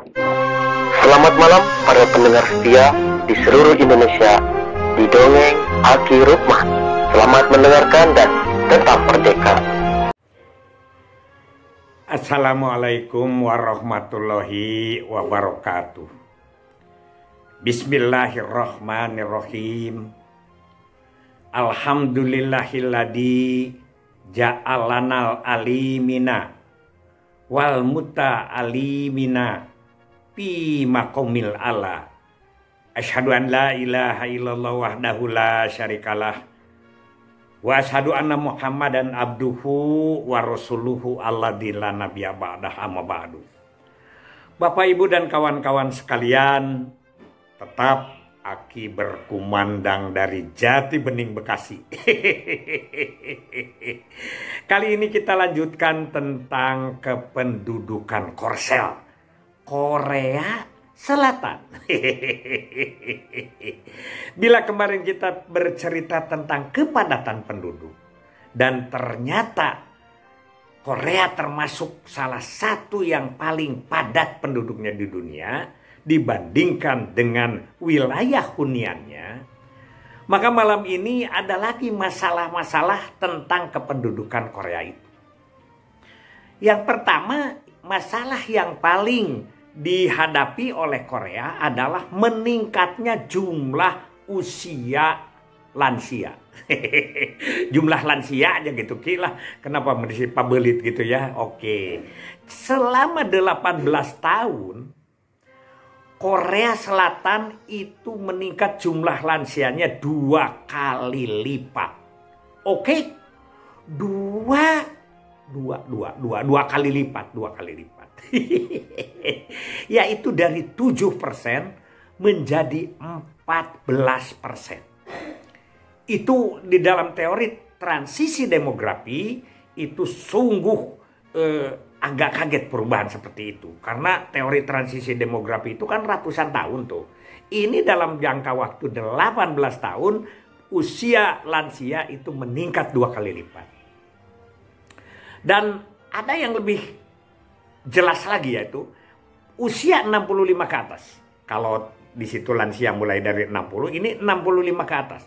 Selamat malam para pendengar setia di seluruh Indonesia di Dongeng Aki Rukman. Selamat mendengarkan dan tetap merdeka. Assalamualaikum warahmatullahi wabarakatuh. Bismillahirrahmanirrahim. Alhamdulillahilladzi ja'alanal alimina wal muta'alimina fi maqamil ala. Asyhadu an la ilaha illallah wahdahu la syarikalah wa asyhadu anna Muhammadan abduhu wa rasuluhu alladzi la nabiyya ba'dah amma ba'du. Bapak Ibu dan kawan-kawan sekalian, tetap Aki berkumandang dari Jati Bening, Bekasi. Kali ini kita lanjutkan tentang kependudukan Korsel, Korea Selatan. Bila kemarin kita bercerita tentang kepadatan penduduk, dan ternyata Korea termasuk salah satu yang paling padat penduduknya di dunia dibandingkan dengan wilayah huniannya, maka malam ini ada lagi masalah-masalah tentang kependudukan Korea itu. Yang pertama, masalah yang paling dihadapi oleh Korea adalah meningkatnya jumlah usia lansia. Jumlah lansia aja gitu, kira kenapa mesti pabelit gitu ya. Oke. Selama 18 tahun Korea Selatan itu meningkat jumlah lansianya 2 kali lipat. Oke? 2 kali lipat. Yaitu dari 7% menjadi 14%. Itu di dalam teori transisi demografi itu sungguh agak kaget perubahan seperti itu. Karena teori transisi demografi itu kan ratusan tahun tuh. Ini dalam jangka waktu 18 tahun usia lansia itu meningkat 2 kali lipat. Dan ada yang lebih jelas lagi, yaitu usia 65 ke atas. Kalau di situ lansia mulai dari 60, ini 65 ke atas.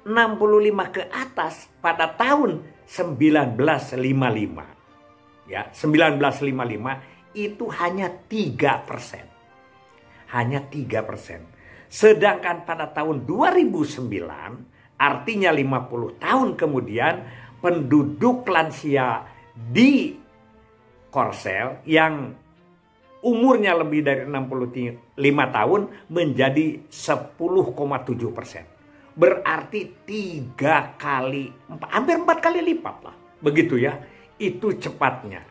65 ke atas pada tahun 1955. Ya, 1955 itu hanya 3%. Hanya 3%. Sedangkan pada tahun 2009, artinya 50 tahun kemudian, penduduk lansia di Korsel yang umurnya lebih dari 65 tahun menjadi 10,7%. Berarti 3 kali, hampir 4 kali lipat lah. Begitu ya. Itu cepatnya.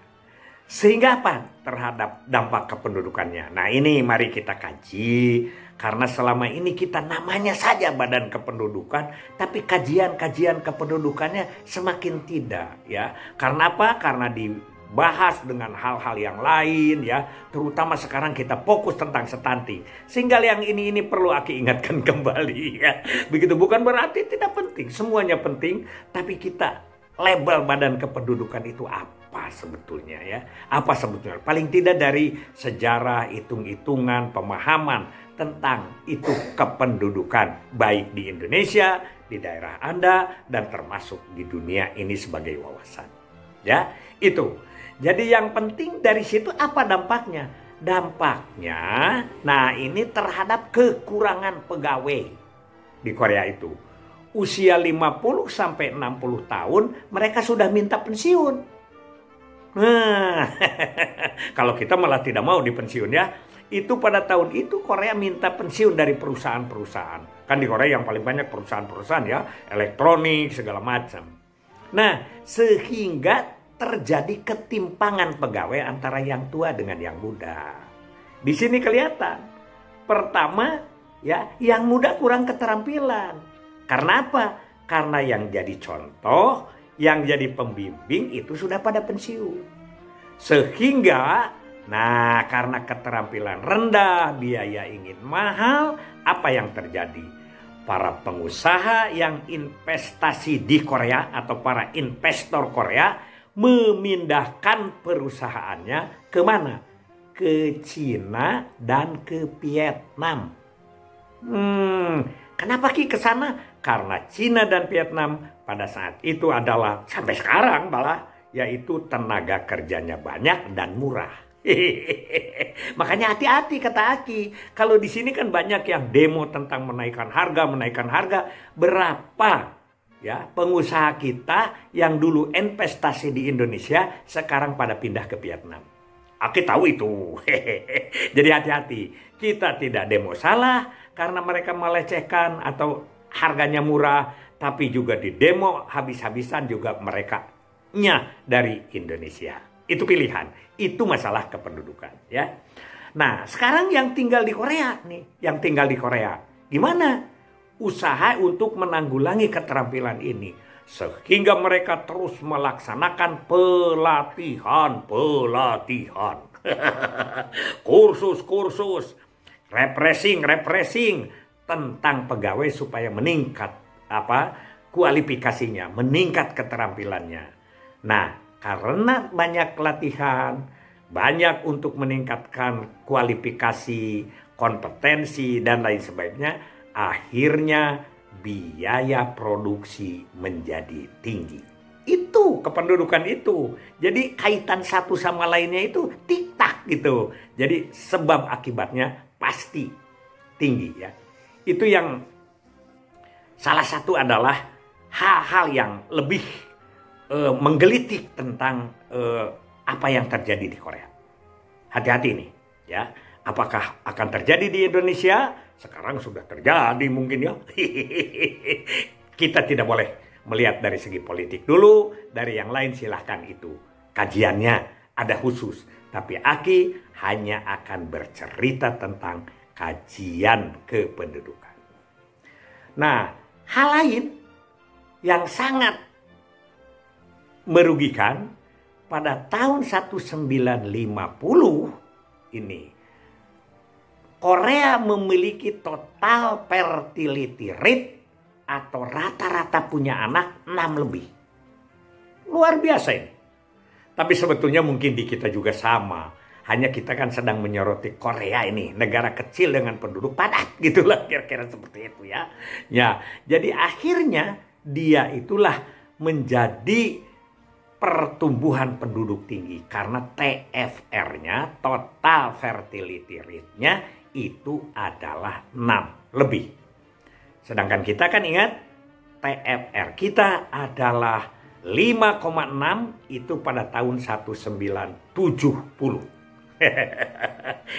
Sehingga apa terhadap dampak kependudukannya? Nah, ini mari kita kaji. Karena selama ini kita namanya saja Badan Kependudukan, tapi kajian-kajian kependudukannya semakin tidak, ya. Karena apa? Karena dibahas dengan hal-hal yang lain, ya. Terutama sekarang kita fokus tentang stunting. Sehingga yang ini perlu Aki ingatkan kembali, ya. Begitu, bukan berarti tidak penting. Semuanya penting, tapi kita label Badan Kependudukan itu apa sebetulnya, ya? Apa sebetulnya? Paling tidak dari sejarah, hitung-hitungan, pemahaman tentang itu kependudukan baik di Indonesia, di daerah Anda, dan termasuk di dunia ini sebagai wawasan. Ya, itu. Jadi yang penting dari situ apa dampaknya? Dampaknya, nah ini terhadap kekurangan pegawai di Korea itu. Usia 50 sampai 60 tahun mereka sudah minta pensiun. Nah, kalau kita malah tidak mau dipensiun, ya. Itu pada tahun itu Korea minta pensiun dari perusahaan-perusahaan. Kan di Korea yang paling banyak perusahaan-perusahaan, ya, elektronik segala macam. Nah, sehingga terjadi ketimpangan pegawai antara yang tua dengan yang muda. Di sini kelihatan. Pertama, ya, yang muda kurang keterampilan. Karena apa? Karena yang jadi contoh, yang jadi pembimbing itu sudah pada pensiun. Sehingga, nah, karena keterampilan rendah, biaya ingin mahal, apa yang terjadi? Para pengusaha yang investasi di Korea atau para investor Korea memindahkan perusahaannya ke mana? ke Cina dan ke Vietnam. Kenapa Ki ke sana? Karena Cina dan Vietnam pada saat itu adalah sampai sekarang malah yaitu tenaga kerjanya banyak dan murah. Makanya hati-hati kata Aki. Kalau di sini kan banyak yang demo tentang menaikkan harga. Berapa ya pengusaha kita yang dulu investasi di Indonesia sekarang pada pindah ke Vietnam. Aki tahu itu. Jadi hati-hati. Kita tidak demo salah karena mereka melecehkan atau harganya murah, tapi juga di demo habis-habisan juga mereka dari Indonesia. Itu pilihan. Itu masalah kependudukan ya. Nah, sekarang yang tinggal di Korea nih, gimana usaha untuk menanggulangi keterampilan ini sehingga mereka terus melaksanakan pelatihan. Kursus, refreshing tentang pegawai supaya meningkat kualifikasinya, meningkat keterampilannya. Nah, karena banyak pelatihan, banyak untuk meningkatkan kualifikasi, kompetensi dan lain sebagainya, akhirnya biaya produksi menjadi tinggi. Itu kependudukan itu. Jadi kaitan satu sama lainnya itu tik-tak gitu. Jadi sebab akibatnya pasti tinggi ya. Itu yang salah satu adalah hal-hal yang lebih menggelitik tentang apa yang terjadi di Korea. Hati-hati nih ya. Apakah akan terjadi di Indonesia? Sekarang sudah terjadi mungkin ya. Kita tidak boleh melihat dari segi politik dulu. Dari yang lain silahkan itu. Kajiannya ada khusus. Tapi Aki hanya akan bercerita tentang kajian kependudukan. Nah, hal lain yang sangat merugikan pada tahun 1950 ini, Korea memiliki total fertility rate atau rata-rata punya anak 6 lebih. Luar biasa ini. Tapi sebetulnya mungkin di kita juga sama. Hanya kita kan sedang menyoroti Korea ini, negara kecil dengan penduduk padat, gitulah kira-kira seperti itu ya. Ya, jadi akhirnya dia itulah menjadi pertumbuhan penduduk tinggi karena TFR-nya, total fertility rate-nya itu adalah 6 lebih. Sedangkan kita kan ingat TFR kita adalah 5,6 itu pada tahun 1970.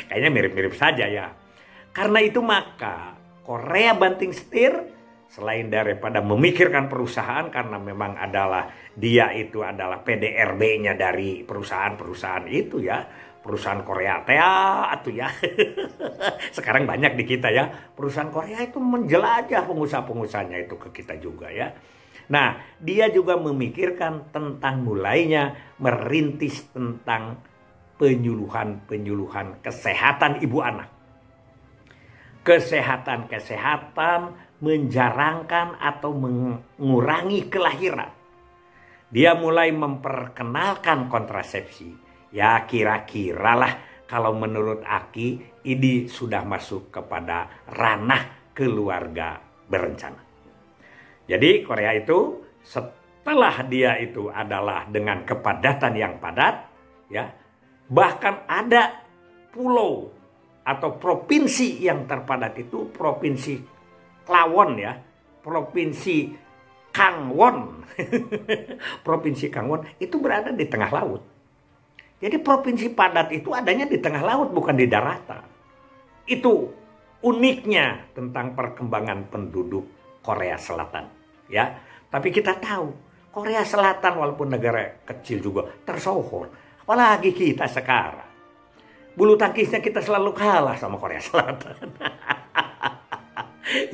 Kayaknya mirip-mirip saja ya. Karena itu maka Korea banting setir, selain daripada memikirkan perusahaan karena memang adalah dia itu adalah PDRB-nya dari perusahaan-perusahaan itu ya. Perusahaan Korea itu ya. Sekarang banyak di kita ya. Perusahaan Korea itu menjelajah pengusaha-pengusahanya itu ke kita juga ya. Nah, dia juga memikirkan tentang mulainya merintis tentang penyuluhan kesehatan ibu anak. Kesehatan menjarangkan atau mengurangi kelahiran. Dia mulai memperkenalkan kontrasepsi. Ya kira-kira lah kalau menurut Aki ini sudah masuk kepada ranah keluarga berencana. Jadi Korea itu setelah dia itu adalah dengan kepadatan yang padat ya. Bahkan ada pulau atau provinsi yang terpadat itu provinsi Klawon ya, provinsi Kangwon. Provinsi Kangwon itu berada di tengah laut. Jadi provinsi padat itu adanya di tengah laut bukan di daratan. Itu uniknya tentang perkembangan penduduk Korea Selatan ya. Tapi kita tahu Korea Selatan walaupun negara kecil juga tersohor. Apalagi kita sekarang. Bulu tangkisnya kita selalu kalah sama Korea Selatan.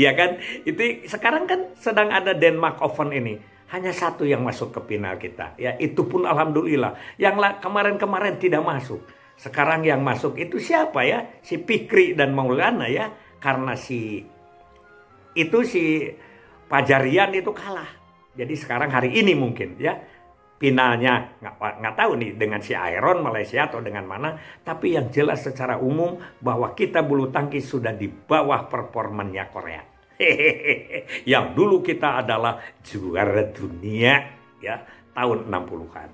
Ya kan? Itu sekarang kan sedang ada Denmark Open ini. Hanya satu yang masuk ke final kita. Ya, itu pun alhamdulillah. Yang kemarin-kemarin tidak masuk. Sekarang yang masuk itu siapa ya? Si Fikri dan Maulana ya. Karena si Pajarian itu kalah. Jadi sekarang hari ini mungkin ya. finalnya nggak tahu nih dengan si Iron Malaysia atau dengan mana, tapi yang jelas secara umum bahwa kita bulu tangkis sudah di bawah performanya Korea. Yang dulu kita adalah juara dunia ya tahun 60-an.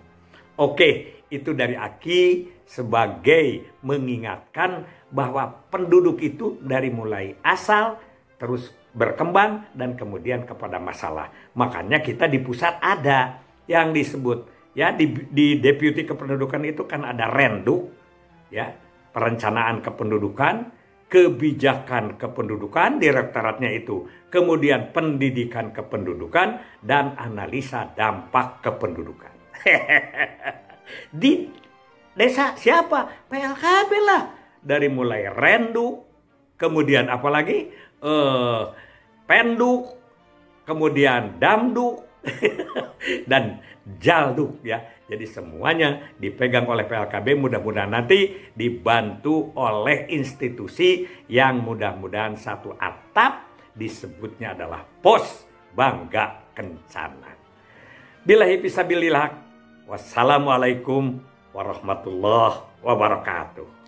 Oke, itu dari Aki sebagai mengingatkan bahwa penduduk itu dari mulai asal terus berkembang dan kemudian kepada masalah. Makanya kita di pusat ada yang disebut ya di Deputi Kependudukan itu kan ada Renduk ya, perencanaan kependudukan, kebijakan kependudukan, direktoratnya itu, kemudian pendidikan kependudukan dan analisa dampak kependudukan. Di desa siapa? PLKB lah. Dari mulai Renduk, kemudian apalagi Penduk, kemudian Damduk dan Jalduk ya. Jadi semuanya dipegang oleh PLKB, mudah-mudahan nanti dibantu oleh institusi yang mudah-mudahan satu atap, disebutnya adalah Pos Bangga Kencana. Billahi fisabilillah. Wassalamualaikum warahmatullahi wabarakatuh.